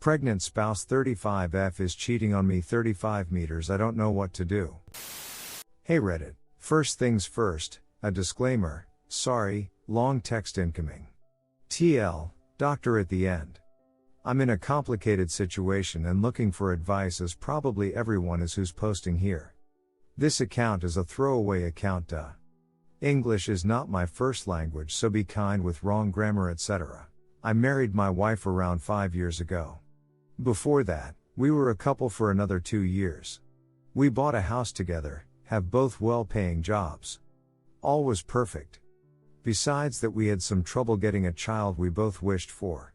Pregnant spouse 35F is cheating on me 35 meters. I don't know what to do. Hey Reddit. First things first, a disclaimer. Sorry, long text incoming. TL, doctor at the end. I'm in a complicated situation and looking for advice, as probably everyone is who's posting here. This account is a throwaway account. English is not my first language, so be kind with wrong grammar, etc. I married my wife around 5 years ago. Before that, we were a couple for another 2 years. We bought a house together, have both well-paying jobs. All was perfect. Besides that, we had some trouble getting a child we both wished for.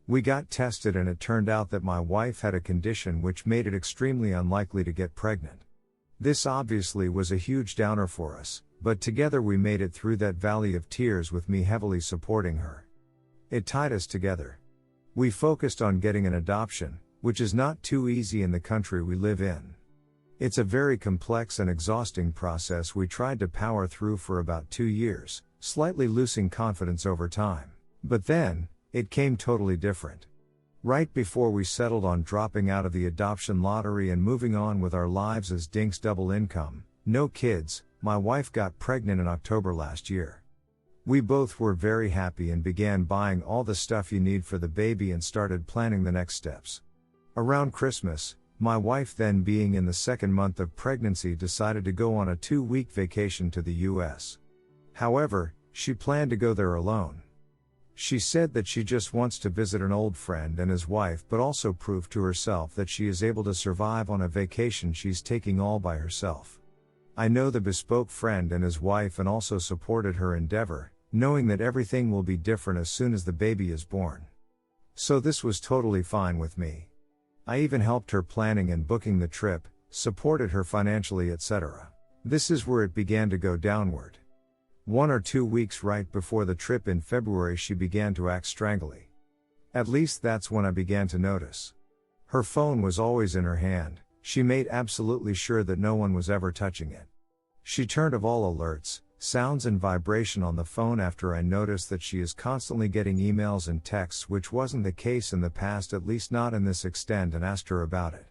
We got tested and it turned out that my wife had a condition which made it extremely unlikely to get pregnant. This obviously was a huge downer for us, but together we made it through that valley of tears with me heavily supporting her. It tied us together. We focused on getting an adoption, which is not too easy in the country we live in. It's a very complex and exhausting process we tried to power through for about 2 years, slightly losing confidence over time. But then, it came totally different. Right before we settled on dropping out of the adoption lottery and moving on with our lives as dinks, double income, no kids, my wife got pregnant in October last year. We both were very happy and began buying all the stuff you need for the baby and started planning the next steps. Around Christmas, my wife, then being in the 2nd month of pregnancy, decided to go on a 2-week vacation to the US. However, she planned to go there alone. She said that she just wants to visit an old friend and his wife, but also prove to herself that she is able to survive on a vacation she's taking all by herself. I know the bespoke friend and his wife and also supported her endeavor, knowing that everything will be different as soon as the baby is born. So this was totally fine with me. I even helped her planning and booking the trip, supported her financially, etc. This is where it began to go downward. 1 or 2 weeks right before the trip in February, she began to act strangely. At least that's when I began to notice. Her phone was always in her hand. She made absolutely sure that no one was ever touching it. She turned off all alerts, sounds and vibration on the phone after I noticed that she is constantly getting emails and texts, which wasn't the case in the past, at least not in this extent, and asked her about it.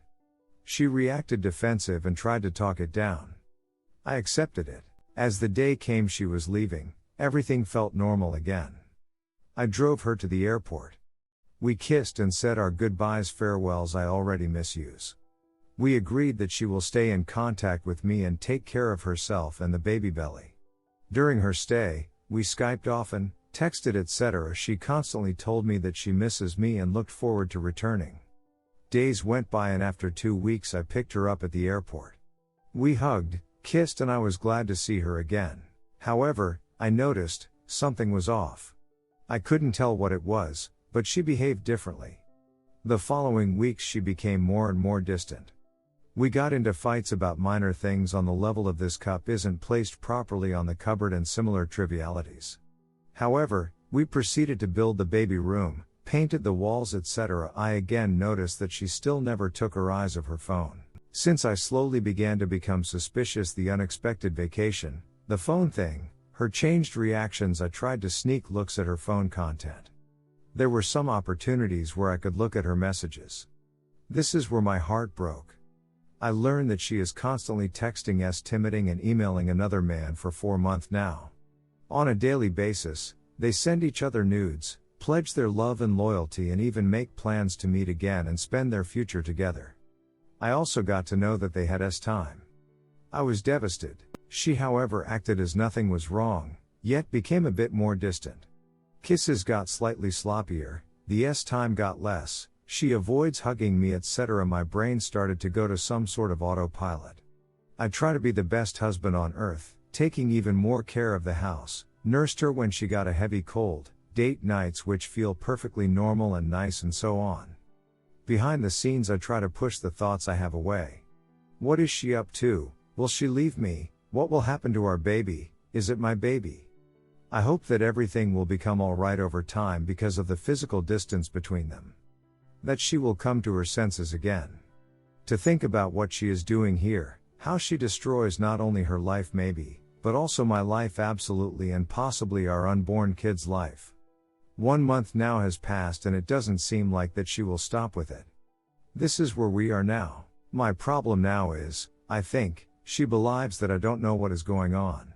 She reacted defensive and tried to talk it down. I accepted it. As the day came she was leaving, everything felt normal again. I drove her to the airport. We kissed and said our goodbyes, farewells, I already miss yous. We agreed that she will stay in contact with me and take care of herself and the baby belly. During her stay, we Skyped often, texted, etc. She constantly told me that she misses me and looked forward to returning. Days went by and after 2 weeks I picked her up at the airport. We hugged, kissed, and I was glad to see her again. However, I noticed something was off. I couldn't tell what it was, but she behaved differently. The following weeks she became more and more distant. We got into fights about minor things on the level of this cup isn't placed properly on the cupboard and similar trivialities. However, we proceeded to build the baby room, painted the walls, etc. I again noticed that she still never took her eyes off her phone. Since I slowly began to become suspicious, the unexpected vacation, the phone thing, her changed reactions, I tried to sneak looks at her phone content. There were some opportunities where I could look at her messages. This is where my heart broke. I learned that she is constantly texting, timiding and emailing another man for 4 months now. On a daily basis, they send each other nudes, pledge their love and loyalty, and even make plans to meet again and spend their future together. I also got to know that they had time. I was devastated. She, however, acted as nothing was wrong, yet became a bit more distant. Kisses got slightly sloppier, the time got less, she avoids hugging me, etc. My brain started to go to some sort of autopilot. I try to be the best husband on earth, taking even more care of the house, nursed her when she got a heavy cold, date nights which feel perfectly normal and nice, and so on. Behind the scenes I try to push the thoughts I have away. What is she up to? Will she leave me? What will happen to our baby? Is it my baby? I hope that everything will become alright over time because of the physical distance between them. That she will come to her senses again. To think about what she is doing here, how she destroys not only her life maybe, but also my life absolutely, and possibly our unborn kid's life. 1 month now has passed and it doesn't seem like that she will stop with it. This is where we are now. My problem now is, I think, she believes that I don't know what is going on.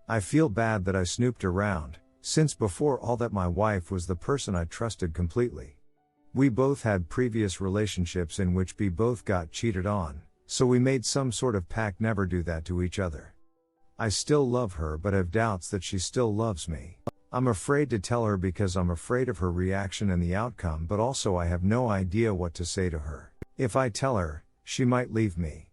I feel bad that I snooped around, since before all that my wife was the person I trusted completely. We both had previous relationships in which we both got cheated on, so we made some sort of pact never do that to each other. I still love her but have doubts that she still loves me. I'm afraid to tell her because I'm afraid of her reaction and the outcome, but also I have no idea what to say to her. If I tell her, she might leave me.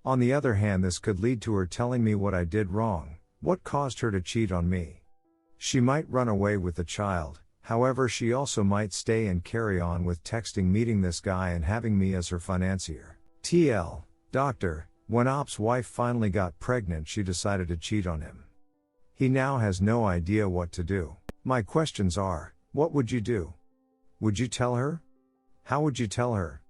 On the other hand, this could lead to her telling me what I did wrong, what caused her to cheat on me. She might run away with the child, however she also might stay and carry on with texting, meeting this guy and having me as her financier. TL, doctor, when Op's wife finally got pregnant she decided to cheat on him. He now has no idea what to do. My questions are, what would you do? Would you tell her? How would you tell her?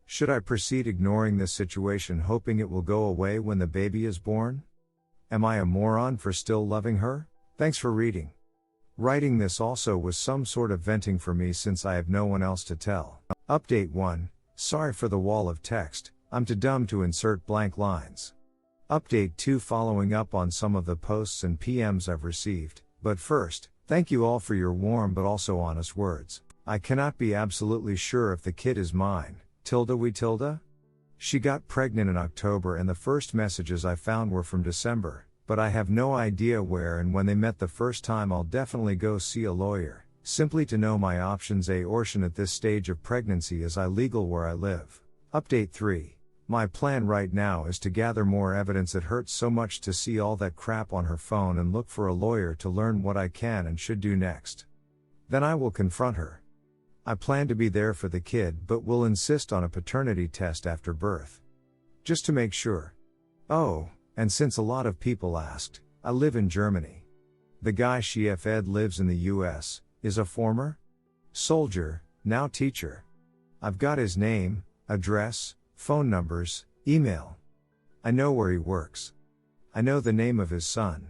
Should I proceed ignoring this situation hoping it will go away when the baby is born? Am I a moron for still loving her? Thanks for reading. Writing this also was some sort of venting for me since I have no one else to tell. Update 1. Sorry for the wall of text, I'm too dumb to insert blank lines. Update 2. Following up on some of the posts and PMs I've received, but first, thank you all for your warm but also honest words. I cannot be absolutely sure if the kid is mine. She got pregnant in October and the first messages I found were from December, but I have no idea where and when they met the first time. I'll definitely go see a lawyer, simply to know my options. Abortion at this stage of pregnancy is illegal where I live. Update 3. My plan right now is to gather more evidence. It hurts so much to see all that crap on her phone and look for a lawyer to learn what I can and should do next. Then I will confront her. I plan to be there for the kid but will insist on a paternity test after birth. Just to make sure. Oh, and since a lot of people asked, I live in Germany. The guy she fed lives in the US, is a former soldier, now teacher. I've got his name, address, phone numbers, email. I know where he works. I know the name of his son.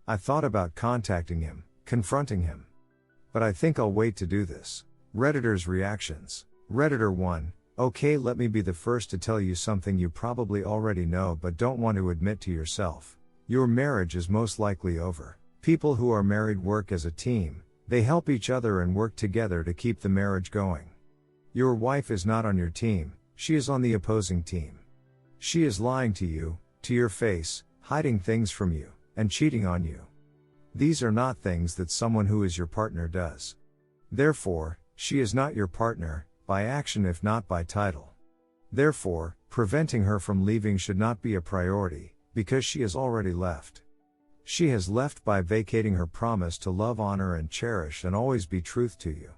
I thought about contacting him, confronting him. But I think I'll wait to do this. Redditors' reactions. Redditor 1, okay, let me be the first to tell you something you probably already know but don't want to admit to yourself. Your marriage is most likely over. People who are married work as a team, they help each other and work together to keep the marriage going. Your wife is not on your team, she is on the opposing team. She is lying to you, to your face, hiding things from you, and cheating on you. These are not things that someone who is your partner does. Therefore, she is not your partner, by action if not by title. Therefore, preventing her from leaving should not be a priority, because she has already left. She has left by vacating her promise to love, honor and cherish and always be truth to you.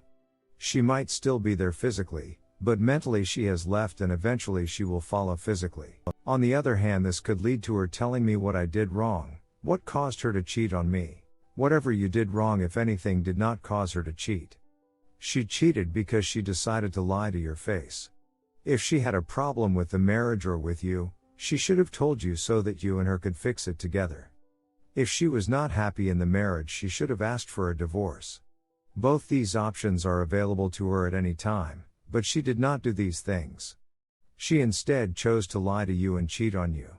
She might still be there physically, but mentally she has left and eventually she will follow physically. On the other hand, this could lead to her telling me what I did wrong, what caused her to cheat on me. Whatever you did wrong, if anything, did not cause her to cheat. She cheated because she decided to lie to your face. If she had a problem with the marriage or with you, she should have told you so that you and her could fix it together. If she was not happy in the marriage, she should have asked for a divorce. Both these options are available to her at any time, but she did not do these things. She instead chose to lie to you and cheat on you.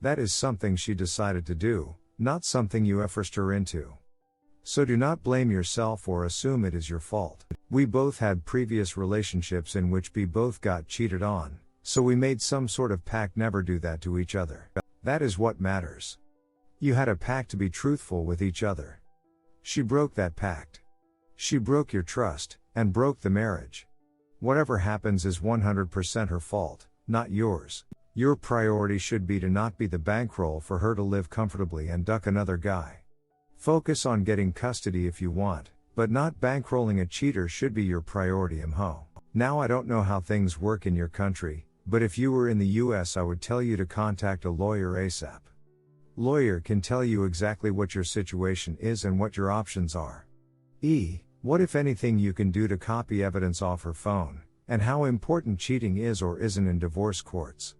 That is something she decided to do, not something you forced her into. So do not blame yourself or assume it is your fault. We both had previous relationships in which we both got cheated on, so we made some sort of pact never do that to each other. That is what matters. You had a pact to be truthful with each other. She broke that pact. She broke your trust, and broke the marriage. Whatever happens is 100% her fault, not yours. Your priority should be to not be the bankroll for her to live comfortably and duck another guy. Focus on getting custody if you want, but not bankrolling a cheater should be your priority. Now I don't know how things work in your country, but if you were in the US I would tell you to contact a lawyer ASAP. Lawyer can tell you exactly what your situation is and what your options are. What if anything you can do to copy evidence off her phone, and how important cheating is or isn't in divorce courts.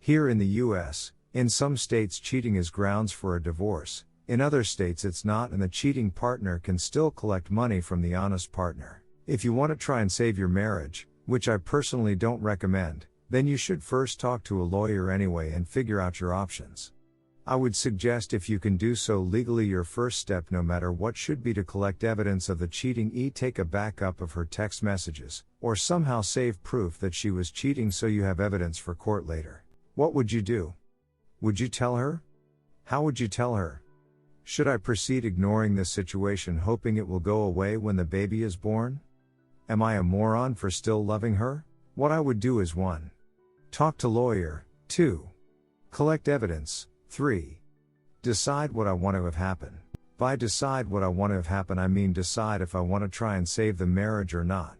Here in the US, in some states cheating is grounds for a divorce. In other states it's not, and the cheating partner can still collect money from the honest partner. If you want to try and save your marriage, which I personally don't recommend, then you should first talk to a lawyer anyway and figure out your options. I would suggest, if you can do so legally, your first step, no matter what, should be to collect evidence of the cheating. Take a backup of her text messages, or somehow save proof that she was cheating so you have evidence for court later. What would you do? Would you tell her? How would you tell her? Should I proceed ignoring this situation, hoping it will go away when the baby is born? Am I a moron for still loving her? What I would do is 1. Talk to lawyer. 2. Collect evidence. 3. Decide what I want to have happen. By decide what I want to have happen, I mean decide if I want to try and save the marriage or not.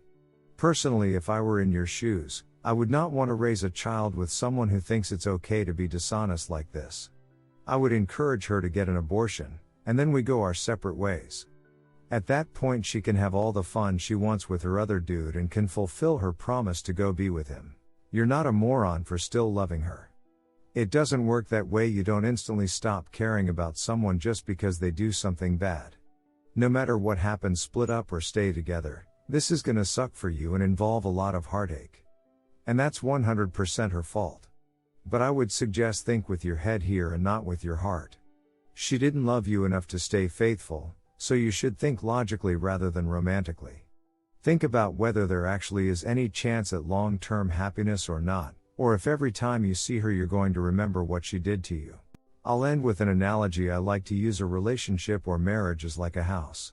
Personally, if I were in your shoes, I would not want to raise a child with someone who thinks it's okay to be dishonest like this. I would encourage her to get an abortion, and then we go our separate ways. At that point she can have all the fun she wants with her other dude and can fulfill her promise to go be with him. You're not a moron for still loving her. It doesn't work that way. You don't instantly stop caring about someone just because they do something bad. No matter what happens, split up or stay together, this is gonna suck for you and involve a lot of heartache. And that's 100% her fault. But I would suggest think with your head here and not with your heart. She didn't love you enough to stay faithful, so you should think logically rather than romantically. Think about whether there actually is any chance at long-term happiness or not, or if every time you see her you're going to remember what she did to you. I'll end with an analogy I like to use. A relationship or marriage is like a house.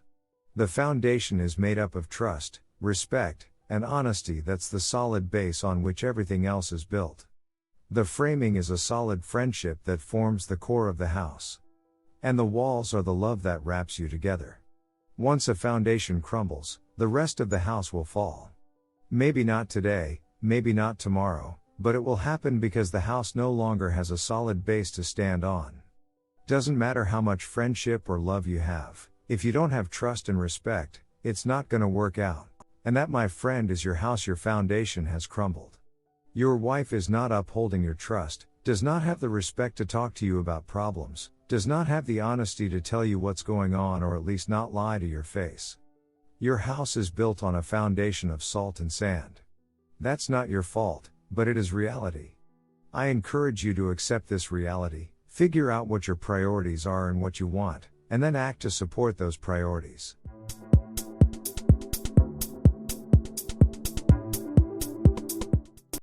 The foundation is made up of trust, respect, and honesty. That's the solid base on which everything else is built. The framing is a solid friendship that forms the core of the house. And the walls are the love that wraps you together. Once a foundation crumbles, the rest of the house will fall. Maybe not today, maybe not tomorrow, but it will happen because the house no longer has a solid base to stand on. Doesn't matter how much friendship or love you have, if you don't have trust and respect, it's not gonna work out. And that, my friend, is your house. Your foundation has crumbled. Your wife is not upholding your trust, does not have the respect to talk to you about problems, does not have the honesty to tell you what's going on, or at least not lie to your face. Your house is built on a foundation of salt and sand. That's not your fault, but it is reality. I encourage you to accept this reality, figure out what your priorities are and what you want, and then act to support those priorities.